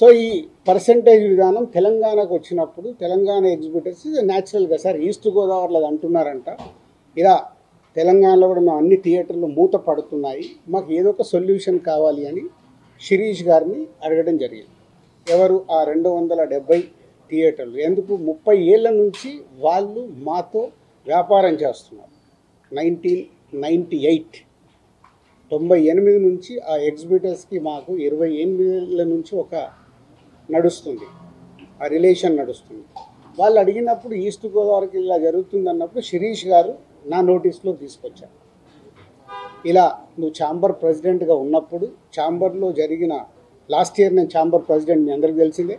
So ఈ percentage విధానం తెలంగాణకు వచ్చినప్పుడు తెలంగాణ ఎగ్జిబిటర్స్ న్యాచురల్గా సార్ ఈస్ట్ గోదావరిలో అది అంటున్నారంట, ఇలా తెలంగాణలో కూడా మేము అన్ని థియేటర్లు మూత పడుతున్నాయి, మాకు ఏదో ఒక సొల్యూషన్ కావాలి అని శిరీష్ గారిని అడగడం జరిగింది. ఎవరు ఆ 270 థియేటర్లు ఎందుకు 30 ఏళ్ళ నుంచి వాళ్ళు మాతో వ్యాపారం చేస్తున్నారు. 98 నుంచి ఆ ఎగ్జిబిటర్స్కి మాకు 28 ఏళ్ళ నుంచి ఒక నడుస్తుంది, ఆ రిలేషన్ నడుస్తుంది. వాళ్ళు అడిగినప్పుడు ఈస్ట్ గోదావరికి ఇలా జరుగుతుంది అన్నప్పుడు శిరీష్ గారు నా నోటీస్లో తీసుకొచ్చారు. ఇలా నువ్వు ఛాంబర్ ప్రెసిడెంట్గా ఉన్నప్పుడు ఛాంబర్లో జరిగిన లాస్ట్ ఇయర్ నేను ఛాంబర్ ప్రెసిడెంట్, మీ అందరికీ తెలిసిందే.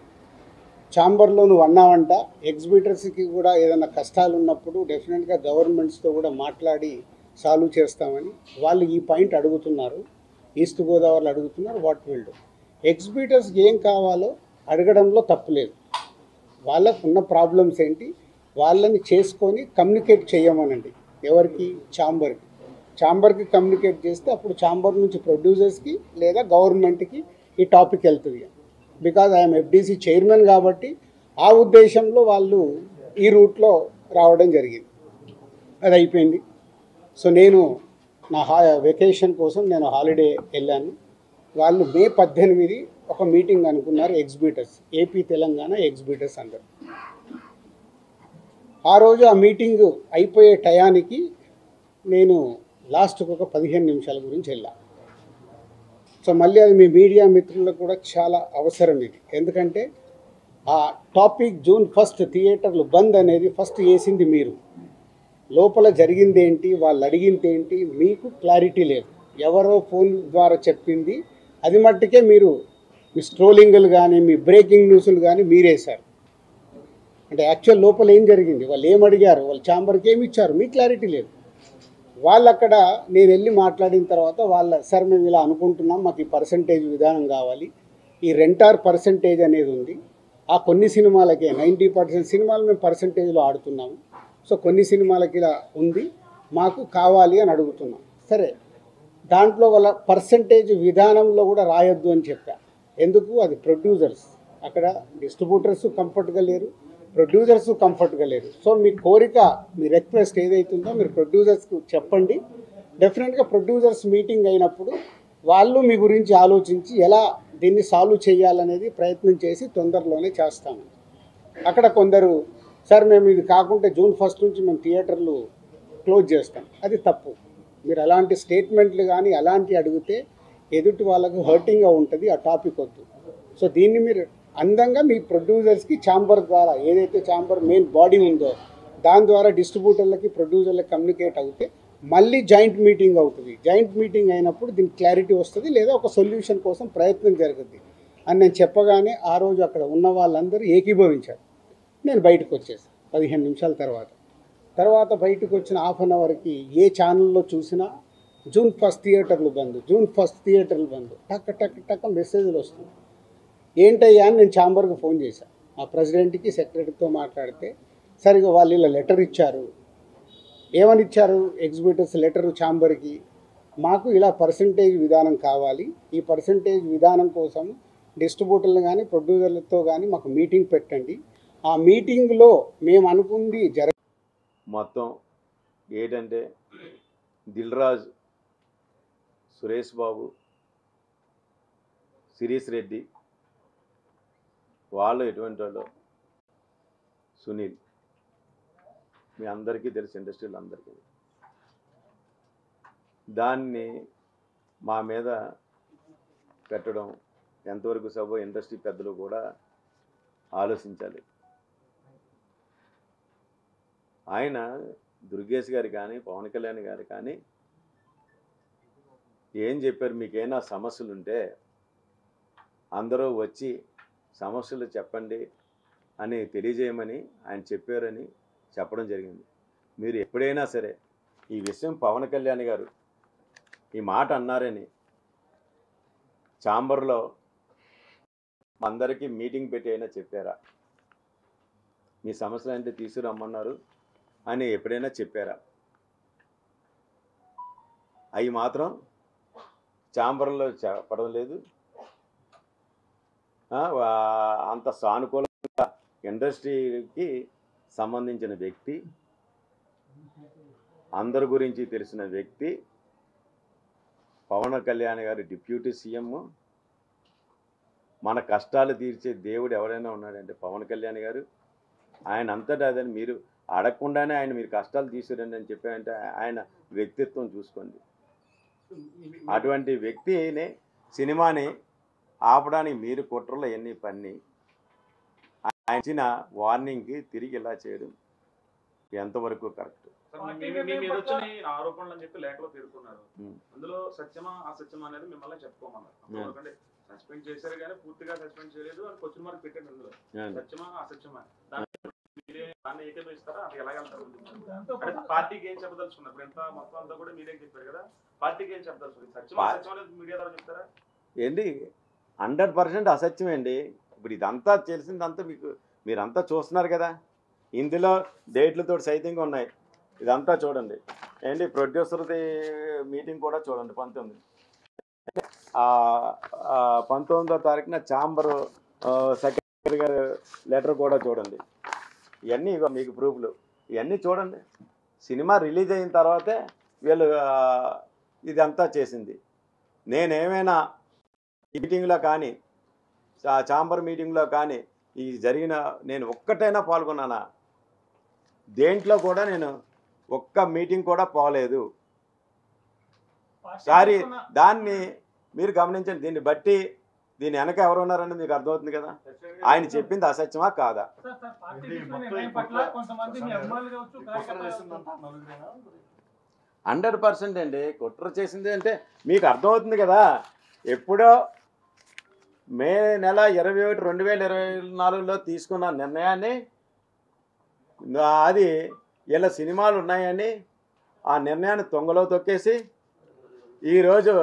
ఛాంబర్లో నువ్వు అన్నావంట ఎగ్జిబిటర్స్కి కూడా ఏదైనా కష్టాలు ఉన్నప్పుడు డెఫినెట్గా గవర్నమెంట్స్తో కూడా మాట్లాడి సాల్వ్ చేస్తామని వాళ్ళు ఈ పాయింట్ అడుగుతున్నారు. ఈస్ట్ గోదావరిలో అడుగుతున్నారు. వాట్ విల్ డూ, ఎగ్జిబిటర్స్కి ఏం కావాలో అడగడంలో తప్పులేదు. వాళ్ళకు ఉన్న ప్రాబ్లమ్స్ ఏంటి వాళ్ళని చేసుకొని కమ్యూనికేట్ చేయమనండి. ఎవరికి? ఛాంబర్కి కమ్యూనికేట్ చేస్తే అప్పుడు ఛాంబర్ నుంచి ప్రొడ్యూసర్స్కి లేదా గవర్నమెంట్కి ఈ టాపిక్ వెళ్తుంది. బికాజ్ ఐఎమ్ ఎఫ్డీసీ చైర్మన్ కాబట్టి ఆ ఉద్దేశంలో వాళ్ళు ఈ రూట్లో రావడం జరిగింది. అది అయిపోయింది. సో నేను నా వెకేషన్ కోసం నేను హాలిడే వెళ్ళాను. వాళ్ళు మే 18 ఒక మీటింగ్ అనుకున్నారు ఎగ్జిబిటర్స్, ఏపీ తెలంగాణ ఎగ్జిబిటర్స్ అందరూ. ఆ రోజు ఆ మీటింగ్ అయిపోయే టయానికి నేను లాస్ట్కి ఒక 15 నిమిషాల గురించి వెళ్ళాను. సో మళ్ళీ అది మీ మీడియా మిత్రులకు కూడా చాలా అవసరం ఇది. ఎందుకంటే ఆ టాపిక్ June 1 థియేటర్లు బంద్ అనేది ఫస్ట్ వేసింది మీరు. లోపల జరిగింది ఏంటి, వాళ్ళు అడిగింది ఏంటి, మీకు క్లారిటీ లేదు. ఎవరో ఫోన్ ద్వారా చెప్పింది అది మట్టుకే మీరు మీ స్ట్రోలింగ్లు కానీ మీ బ్రేకింగ్ న్యూస్లు కానీ మీరేశారు. అంటే యాక్చువల్ లోపల ఏం జరిగింది, వాళ్ళు ఏం అడిగారు, వాళ్ళు ఛాంబర్కి ఏమి ఇచ్చారు, మీకు క్లారిటీ లేదు. వాళ్ళు అక్కడ నేను వెళ్ళి మాట్లాడిన తర్వాత సార్ మేము ఇలా అనుకుంటున్నాం, మాకు ఈ పర్సంటేజ్ విధానం కావాలి, ఈ రెంటార్ పర్సంటేజ్ అనేది ఉంది, ఆ కొన్ని సినిమాలకే 90% సినిమాలు మేము పర్సంటేజ్లో ఆడుతున్నాము, సో కొన్ని సినిమాలకి ఇలా ఉంది, మాకు కావాలి అని అడుగుతున్నాం. సరే, దాంట్లో వాళ్ళ పర్సంటేజ్ విధానంలో కూడా రాయొద్దు అని చెప్పా. ఎందుకు? అది ప్రొడ్యూసర్స్, అక్కడ డిస్ట్రిబ్యూటర్స్ కంఫర్ట్గా లేరు, ప్రొడ్యూసర్స్ కంఫర్ట్గా లేరు. సో మీ కోరిక, మీ రిక్వెస్ట్ ఏదైతుందో మీరు ప్రొడ్యూసర్స్కు చెప్పండి. డెఫినెట్గా ప్రొడ్యూసర్స్ మీటింగ్ అయినప్పుడు వాళ్ళు మీ గురించి ఆలోచించి ఎలా దీన్ని సాల్వ్ చేయాలనేది ప్రయత్నం చేసి తొందరలోనే చేస్తాము. అక్కడ కొందరు సార్ మేము ఇది కాకుంటే June 1 నుంచి మేము థియేటర్లు క్లోజ్ చేస్తాం, అది తప్పు. మీరు అలాంటి స్టేట్మెంట్లు కానీ అలాంటివి అడిగితే ఎదుటి వాళ్ళకు హర్టింగ్గా ఉంటుంది, ఆ టాపిక్ వద్దు. సో దీన్ని మీరు అందంగా మీ ప్రొడ్యూసర్స్కి ఛాంబర్ ద్వారా ఏదైతే ఛాంబర్ మెయిన్ బాడీ ఉందో దాని ద్వారా డిస్ట్రిబ్యూటర్లకి ప్రొడ్యూసర్లకి కమ్యూనికేట్ అవుతే మళ్ళీ జాయింట్ మీటింగ్ అవుతుంది. జాయింట్ మీటింగ్ అయినప్పుడు దీనికి క్లారిటీ వస్తుంది, లేదా ఒక సొల్యూషన్ కోసం ప్రయత్నం జరుగుతుంది అని నేను చెప్పగానే ఆ రోజు అక్కడ ఉన్న వాళ్ళందరూ ఏకీభవించారు. నేను బయటకు వచ్చేసాను 15 నిమిషాల తర్వాత బయటకు వచ్చిన హాఫ్ అన్ అవర్కి ఏ ఛానల్లో చూసినా June 1 థియేటర్లు బంద్, June 1 థియేటర్లు బంద్, టక్ మెసేజ్లు వస్తుంది. ఏంటయ్యా అని నేను ఛాంబర్కి ఫోన్ చేశాను, మా ప్రెసిడెంట్కి సెక్రటరీతో మాట్లాడితే సరిగా వాళ్ళు ఇలా లెటర్ ఇచ్చారు. ఏమని ఇచ్చారు? ఎగ్జిబిటర్స్ లెటరు ఛాంబర్కి, మాకు ఇలా పర్సంటేజ్ విధానం కావాలి, ఈ పర్సంటేజ్ విధానం కోసం డిస్ట్రిబ్యూటర్లు కానీ ప్రొడ్యూసర్లతో కానీ మాకు మీటింగ్ పెట్టండి, ఆ మీటింగ్లో మేము అనుకుంది మొత్తం ఏంటంటే దిల్ రాజు, సురేష్ బాబు, శిరీష్ రెడ్డి వాళ్ళు ఎటువంటి వాళ్ళు, సునీల్, మీ అందరికీ తెలుసు, ఇండస్ట్రీలో అందరికీ. దాన్ని మా మీద పెట్టడం ఎంతవరకు సభ ఇండస్ట్రీ పెద్దలు కూడా ఆలోచించాలి. ఆయన దుర్గేష్ గారు కానీ పవన్ కళ్యాణ్ గారు కానీ ఏం చెప్పారు, మీకేనా సమస్యలు ఉంటే అందరూ వచ్చి సమస్యలు చెప్పండి అని తెలియజేయమని ఆయన చెప్పారని చెప్పడం జరిగింది. మీరు ఎప్పుడైనా సరే ఈ విషయం పవన్ కళ్యాణ్ గారు ఈ మాట అన్నారని ఛాంబర్లో అందరికీ మీటింగ్ పెట్టి అయినా చెప్పారా? మీ సమస్యలు అంటే తీసుకురమ్మన్నారు అని ఎప్పుడైనా చెప్పారా? అవి మాత్రం ఛాంబర్లో చెప్పడం లేదు. అంత సానుకూలంగా ఇండస్ట్రీకి సంబంధించిన వ్యక్తి, అందరి గురించి తెలిసిన వ్యక్తి, పవన్ కళ్యాణ్ గారు డిప్యూటీ సీఎం. మన కష్టాలు తీర్చే దేవుడు ఎవరైనా ఉన్నాడంటే పవన్ కళ్యాణ్ గారు. ఆయన అంతటా అదని మీరు అడగకుండానే ఆయన మీరు కష్టాలు తీసిరండి అని చెప్పారంటే ఆయన వ్యక్తిత్వం చూసుకోండి. అటువంటి వ్యక్తిని సినిమాని ఆపడానికి మీరు కుట్రలు ఎన్ని పన్ని ఆయన ఇచ్చిన వార్నింగ్కి తిరిగి ఇలా చేయడం ఎంతవరకు కరెక్ట్? ఆరోపణలు అని చెప్పి లేఖలో పేర్కొన్నారు. అందులో సత్యమా అసత్యమా అనేది మిమ్మల్ని చెప్పుకోమన్నారు. సస్పెండ్ చేశారు కానీ పూర్తిగా సస్పెండ్ చేయలేదు అని క్వశ్చన్ మార్క్ పెట్టారు. అందులో సత్యమా అసత్యమా దాన్ని ఏకీభవిస్తారా? అది ఎలా వెళ్తారు? పార్టీకి ఏం చెప్పదలుచుకున్నారు? ఇప్పుడు ఎంత మొత్తం అంతా కూడా మీరేం చెప్పారు కదా, పార్టీకి ఏం చెప్పదలుచుకుంది? సత్యమా అసత్యం అనేది మీడియా ద్వారా చెప్తారా? ఏంటి 100% అసత్యం అండి. ఇప్పుడు ఇదంతా తెలిసిందంతా మీరంతా చూస్తున్నారు కదా, ఇందులో డేట్లతో సైతంగా ఉన్నాయి. ఇదంతా చూడండి. ఏంటి ప్రొడ్యూసర్ది మీటింగ్ కూడా చూడండి. 19వ తారీఖున ఛాంబర్ సెక్రటరీ గారు లెటర్ కూడా చూడండి. ఇవన్నీ మీకు ప్రూఫ్లు ఇవన్నీ చూడండి. సినిమా రిలీజ్ అయిన తర్వాతే వీళ్ళు ఇదంతా చేసింది. నేనేమైనా మీటింగ్లో కానీ ఛాంబర్ మీటింగ్లో కానీ ఈ జరిగిన నేను ఒక్కటైనా పాల్గొన్నానా? దేంట్లో కూడా నేను ఒక్క మీటింగ్ కూడా పోలేదు. సారీ, దాన్ని మీరు గమనించండి. దీన్ని బట్టి దీని వెనక ఎవరు ఉన్నారని మీకు అర్థమవుతుంది కదా. ఆయన చెప్పింది అసత్యమా కాదా? 100% అండి. కుట్ర చేసింది అంటే మీకు అర్థమవుతుంది కదా. ఎప్పుడో మే నెల 21, 2024లో తీసుకున్న నిర్ణయాన్ని అది ఇలా సినిమాలు ఉన్నాయని ఆ నిర్ణయాన్ని తొంగలో తొక్కేసి ఈరోజు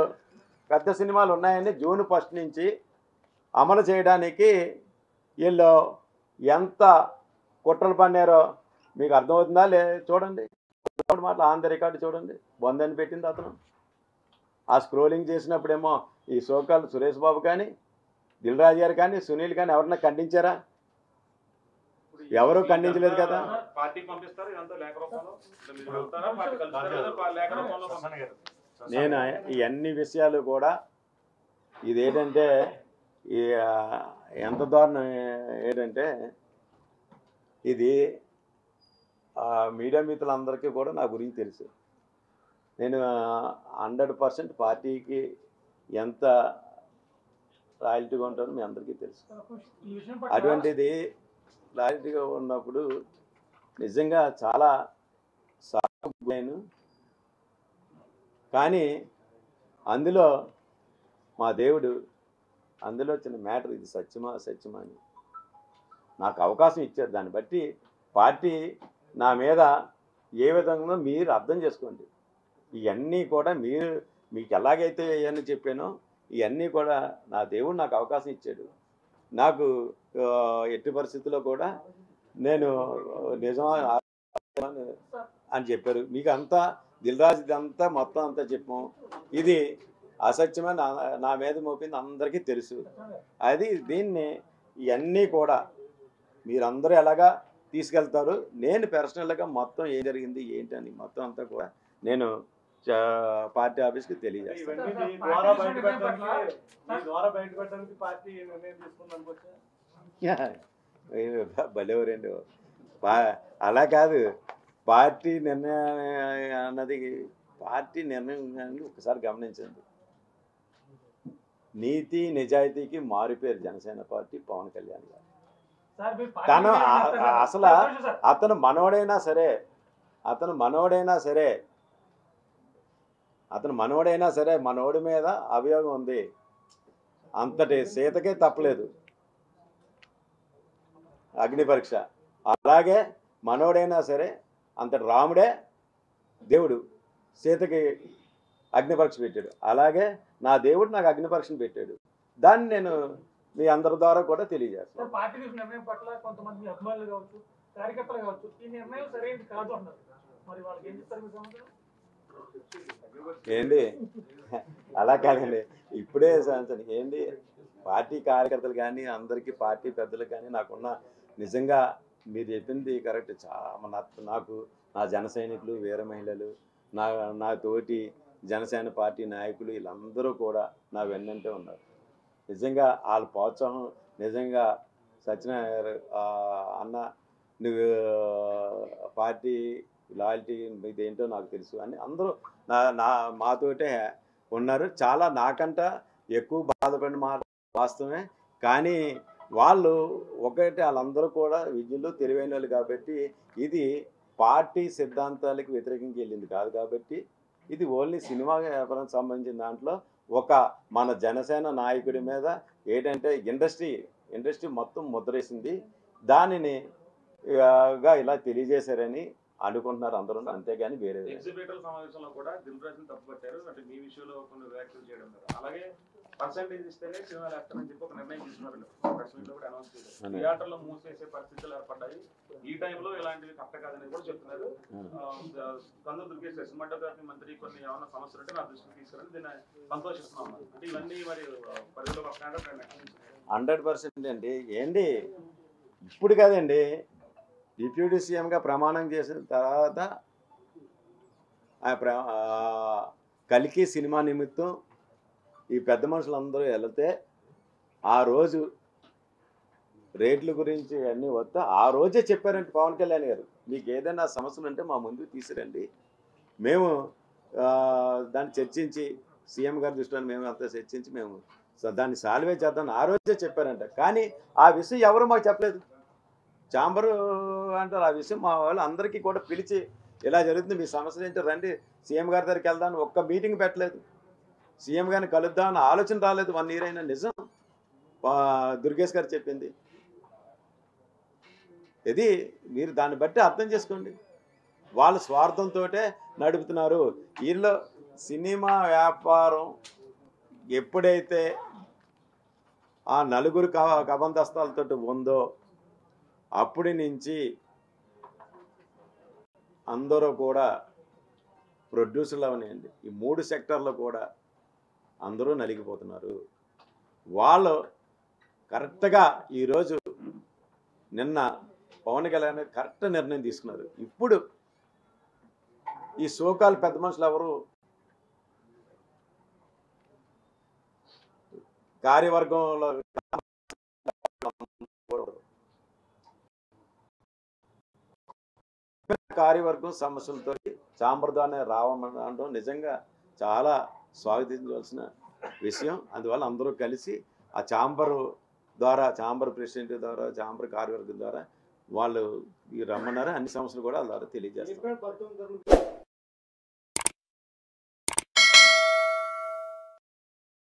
పెద్ద సినిమాలు ఉన్నాయని జూన్ 1 నుంచి అమలు చేయడానికి వీళ్ళు ఎంత కుట్రలు పన్నారో మీకు అర్థమవుతుందా? చూడండి. మాటలు ఆన్ ద రికార్డు చూడండి. బొందని పెట్టింది అతను. ఆ స్క్రోలింగ్ చేసినప్పుడేమో ఈ సోకాల్ సురేష్ బాబు కానీ, దిల్ రాజు గారు కానీ, సునీల్ కానీ ఎవరన్నా ఖండించారా? ఎవరు ఖండించలేదు కదా. నేను ఈ అన్ని విషయాలు కూడా ఇదేంటంటే ఎంత దారుణం ఏంటంటే ఇది మీడియా మిత్రులందరికీ కూడా నా గురించి తెలుసు. నేను 100% పార్టీకి ఎంత లాయల్టీగా ఉంటానో మీ అందరికీ తెలుసు. అటువంటిది లాయల్టీగా ఉన్నప్పుడు నిజంగా చాలా సాగు. కానీ అందులో మా దేవుడు అందులో చిన్న మ్యాటర్, ఇది సత్యమా అసత్యమా అని నాకు అవకాశం ఇచ్చారు. దాన్ని బట్టి పార్టీ నా మీద ఏ విధంగా మీరు అర్థం చేసుకోండి. ఇవన్నీ కూడా మీకు ఎలాగైతే ఇవన్నీ చెప్పానో ఇవన్నీ కూడా నా దేవుడు నాకు అవకాశం ఇచ్చాడు. నాకు ఎట్టి పరిస్థితుల్లో కూడా నేను నిజం అని చెప్పారు. మీకు అంతా దిల్రాజుది అంతా మొత్తం అంతా చెప్పాం. ఇది అసత్యమని నా మీద మోపింది అందరికీ తెలుసు. అది దీన్ని ఇవన్నీ కూడా మీరందరూ ఎలాగా తీసుకెళ్తారు, నేను పర్సనల్గా మొత్తం ఏం జరిగింది ఏంటని మొత్తం అంతా కూడా నేను పార్టీ ఆఫీస్కి తెలియజేస్తాను. భలేవరండి. అలా కాదు, పార్టీ నిర్ణయం అన్నది పార్టీ నిర్ణయం ఒకసారి గమనించండి. నీతి నిజాయితీకి మారిపోయారు జనసేన పార్టీ పవన్ కళ్యాణ్ గారు. తను అసలు అతను మనవడైనా సరే మనోడి మీద అభియోగం ఉంది. అంతటి సీతకే తప్పలేదు అగ్ని పరీక్ష. అలాగే మనోడైనా సరే అంతటి రాముడే దేవుడు సీతకి అగ్ని పరీక్ష పెట్టాడు. అలాగే నా దేవుడు నాకు అగ్ని పరీక్షను పెట్టాడు. దాన్ని నేను మీ అందరి ద్వారా కూడా తెలియజేస్తాను. ఏంటి అలా కాదండి, ఇప్పుడే ఏంటి పార్టీ కార్యకర్తలు కానీ అందరికీ పార్టీ పెద్దలకు కానీ నాకున్న నిజంగా మీరు చెప్పింది కరెక్ట్. నాకు నా జన సైనికులు, వీర మహిళలు, నా తోటి జనసేన పార్టీ నాయకులు వీళ్ళందరూ కూడా నా వెన్నంటే ఉన్నారు. నిజంగా వాళ్ళ ప్రోత్సాహం నిజంగా సత్యనారాయణ అన్న నువ్వు పార్టీ లాయల్టీ ఇదేంటో నాకు తెలుసు అని అందరూ మాతోటే ఉన్నారు. చాలా నాకంట ఎక్కువ బాధపడిన మాట వాస్తవమే. కానీ వాళ్ళు వాళ్ళందరూ కూడా విద్యలో తెలివైన వాళ్ళు కాబట్టి ఇది పార్టీ సిద్ధాంతాలకు వ్యతిరేకంగా వెళ్ళింది కాదు. కాబట్టి ఇది ఓన్లీ సినిమా వ్యాపారం సంబంధించిన దాంట్లో మన జనసేన నాయకుడి మీద ఏంటంటే ఇండస్ట్రీ మొత్తం ముద్రేసింది. దానిని ఇలా తెలియజేశారని అనుకుంటున్నారు అందరూ, అంతేగాని వేరే. ఎగ్జిబిటర్ సమావేశంలో కూడా దిల్ రాజుని తప్పుపట్టారు. అంటే మీ విషయంలో కొన్ని వ్యాఖ్యలు చేయడం కదా. అలాగే పర్సెంటేజ్ ఇస్తేనే సినిమాలు వేస్తానని చెప్పి ఒక నిర్ణయం తీసుకున్నారు. ప్రెస్ మీట్ లో కూడా అనౌన్స్ చేశారు. థియేటర్లో మూసేసే పరిస్థితులు ఏర్పడ్డాయి. ఈ టైంలో ఇలాంటివి కరెక్ట్ కాదని కూడా చెప్తున్నారు. కందు దుర్గేష్ సినిమాటోగ్రఫీ మంత్రి కొన్ని ఏమైనా సమస్యలు ఉంటే నా దృష్టికి తీసుకురండి, దీన్ని సంతోషిస్తున్నాం. అంటే ఇవన్నీ మరి పరిధిలో 100% అండి. ఏంటి ఇప్పుడు కదండి డిప్యూటీ సీఎంగా ప్రమాణం చేసిన తర్వాత కలికి సినిమా నిమిత్తం ఈ పెద్ద మనుషులందరూ వెళితే ఆ రోజు రేట్ల గురించి అన్నీ వస్తే ఆ రోజే చెప్పారంటే పవన్ కళ్యాణ్ గారు, మీకు ఏదైనా సమస్యలు ఉంటే మా ముందుకు తీసుకురండి, మేము దాన్ని చర్చించి సీఎం గారి దృష్టిలో మేము అంతా చర్చించి మేము దాన్ని సాల్వే చేద్దాం ఆ రోజే చెప్పారంట. కానీ ఆ విషయం ఎవరు మాకు చెప్పలేదు. ఛాంబరు అంటారు ఆ విషయం మా వాళ్ళు అందరికీ కూడా పిలిచి ఇలా జరుగుతుంది, మీ సమస్యలు ఏంటో రండి సీఎం గారి దగ్గరికి వెళ్దామని ఒక్క మీటింగ్ పెట్టలేదు. సీఎం గారిని కలుద్దామని ఆలోచన రాలేదు. 1 year అయినా. నిజం దుర్గేష్ గారు చెప్పింది ఇది. మీరు దాన్ని బట్టి అర్థం చేసుకోండి. వాళ్ళ స్వార్థంతో నడుపుతున్నారు. వీళ్ళు సినిమా వ్యాపారం ఎప్పుడైతే ఆ నలుగురు కబందస్తాలతో ఉందో అప్పటి నుంచి అందరూ కూడా ప్రొడ్యూసర్లు అవనండి ఈ 3 సెక్టర్లో కూడా అందరూ నలిగిపోతున్నారు. వాళ్ళు కరెక్ట్గా ఈరోజు నిన్న పవన్ కళ్యాణ్ కరెక్ట్ నిర్ణయం తీసుకున్నారు. ఇప్పుడు ఈ సోకాల్ పెద్ద మనుషులు ఎవరు కార్యవర్గంలో కార్యవర్గం సమస్యలతో సాంప్రదాయాన్ని రావడం నిజంగా చాలా స్వాగతించవలసిన విషయం. అందువల్ల అందరూ కలిసి ఆ ఛాంబర్ ప్రెసిడెంట్ ద్వారా ఛాంబర్ కార్యవర్గం ద్వారా వాళ్ళు రమ్మన్నారు. అన్ని సమస్యలు కూడా వాళ్ళ ద్వారా తెలియజేస్తారు.